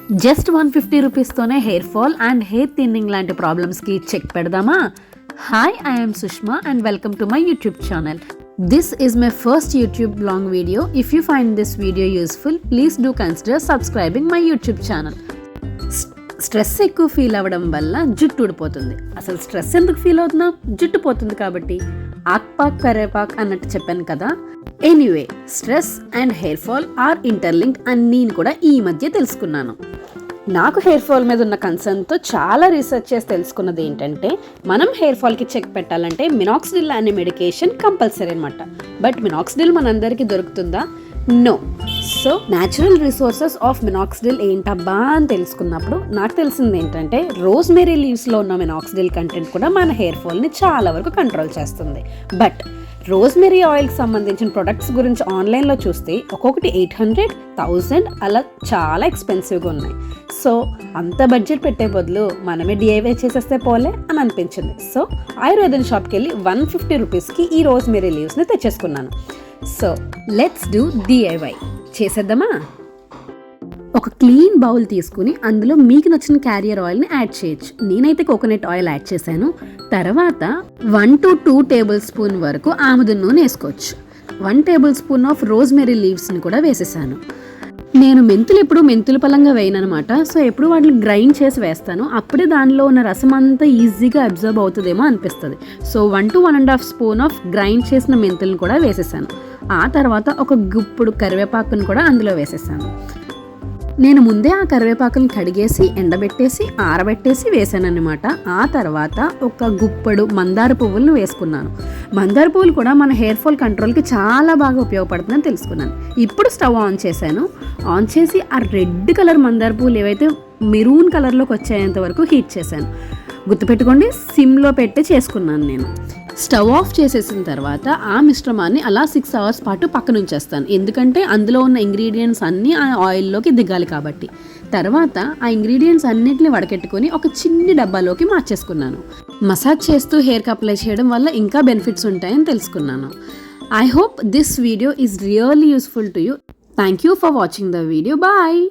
Just 150 రూపీస్తోనే hair fall and hair thinning లాంటి ప్రాబ్లమ్స్కి చెక్ పెడదామా? Hi, I'm Sushma and welcome to my YouTube channel. This is my first YouTube long video. If you find this video useful, please do consider subscribing my YouTube channel. Stress ఎక్కువ feel అవ్వడం వల్ల జుట్టు ఊడిపోతుంది. అసలు stress ఎందుకు feel అవుతున్నా? జుట్టు పోతుంది కాబట్టి. ఆక్పాక్ కరేపాక్ అన్నట్టు చెప్పాను కదా. Anyway, stress and hair fall are interlink అని నేను కూడా ఈ మధ్య తెలుసుకున్నాను. నాకు హెయిర్ ఫాల్ మీద ఉన్న కన్సర్న్తో చాలా రీసెర్చ్ చేసి తెలుసుకున్నది ఏంటంటే, మనం హెయిర్ ఫాల్కి చెక్ పెట్టాలంటే మినాక్సిడిల్ అనే మెడికేషన్ కంపల్సరీ అనమాట. బట్ మినాక్సిడిల్ మనందరికీ దొరుకుతుందా? No. So natural resources of minoxidil ఏంటబ్బా అని తెలుసుకున్నప్పుడు నాకు తెలిసింది ఏంటంటే, రోజ్మెరీ లీవ్స్లో ఉన్న మినాక్సిడిల్ కంటెంట్ కూడా మన హెయిర్ ఫాల్ని చాలా వరకు కంట్రోల్ చేస్తుంది. బట్ రోజ్మెరీ ఆయిల్కి సంబంధించిన ప్రొడక్ట్స్ గురించి ఆన్లైన్లో చూస్తే ఒక్కొక్కటి 800, 1000 అలా చాలా ఎక్స్పెన్సివ్గా ఉన్నాయి. సో అంత బడ్జెట్ పెట్టే బదులు మనమే డిఐవై చేసేస్తే పోలే అని అనిపించింది. సో ఆయుర్వేదం షాప్కి వెళ్ళి 150 రూపీస్కి ఈ రోజ్మెరీ లీవ్స్ని తెచ్చేసుకున్నాను. సో లెట్స్ డూ డిఐవై చేసేద్దామా? ఒక క్లీన్ బౌల్ తీసుకుని అందులో మీకు నచ్చిన క్యారియర్ ఆయిల్ని యాడ్ చేయొచ్చు. నేనైతే కోకోనట్ ఆయిల్ యాడ్ చేశాను. తర్వాత 1 to 2 టేబుల్ స్పూన్ వరకు ఆముదం నూనె వేసుకోవచ్చు. 1 టేబుల్ స్పూన్ ఆఫ్ రోజ్మెరీ లీవ్స్ని కూడా వేసేసాను. నేను ఎప్పుడు మెంతుల పలంగా వేయనమాట. సో ఎప్పుడు వాటిని గ్రైండ్ చేసి వేస్తాను. అప్పుడే దానిలో ఉన్న రసం అంతా ఈజీగా అబ్జర్వ్ అవుతుందేమో అనిపిస్తుంది. So 1 to 1.5 spoon of grind చేసిన మెంతులను కూడా వేసేసాను. ఆ తర్వాత ఒక గుప్పుడు కరివేపాకును కూడా అందులో వేసేసాను. నేను ముందే ఆ కరివేపాకులను కడిగేసి ఎండబెట్టేసి ఆరబెట్టేసి వేసానన్నమాట. ఆ తర్వాత ఒక గుప్పడు మందార పువ్వులను వేసుకున్నాను. మందార పువ్వులు కూడా మన హెయిర్ ఫాల్ కంట్రోల్కి చాలా బాగా ఉపయోగపడుతుందని తెలుసుకున్నాను. ఇప్పుడు స్టవ్ ఆన్ చేశాను. ఆన్ చేసి ఆ రెడ్ కలర్ మందార పువ్వులు ఏవైతే మెరూన్ కలర్లోకి వచ్చేంత వరకు హీట్ చేశాను. గుర్తుపెట్టుకోండి, సిమ్లో పెట్టి చేసుకున్నాను నేను. స్టవ్ ఆఫ్ చేసేసిన తర్వాత ఆ మిశ్రమాన్ని అలా 6 అవర్స్ పాటు పక్కన ఉంచేస్తాను. ఎందుకంటే అందులో ఉన్న ఇంగ్రీడియంట్స్ అన్నీ ఆ ఆయిల్లోకి దిగాలి కాబట్టి. తర్వాత ఆ ఇంగ్రీడియంట్స్ అన్నిటిని వడకెట్టుకొని ఒక చిన్ని డబ్బాలోకి మార్చేసుకున్నాను. మసాజ్ చేస్తూ హెయిర్కి అప్లై చేయడం వల్ల ఇంకా బెనిఫిట్స్ ఉంటాయని తెలుసుకున్నాను. I hope this video is really useful to you. Thank you for watching the video. Bye.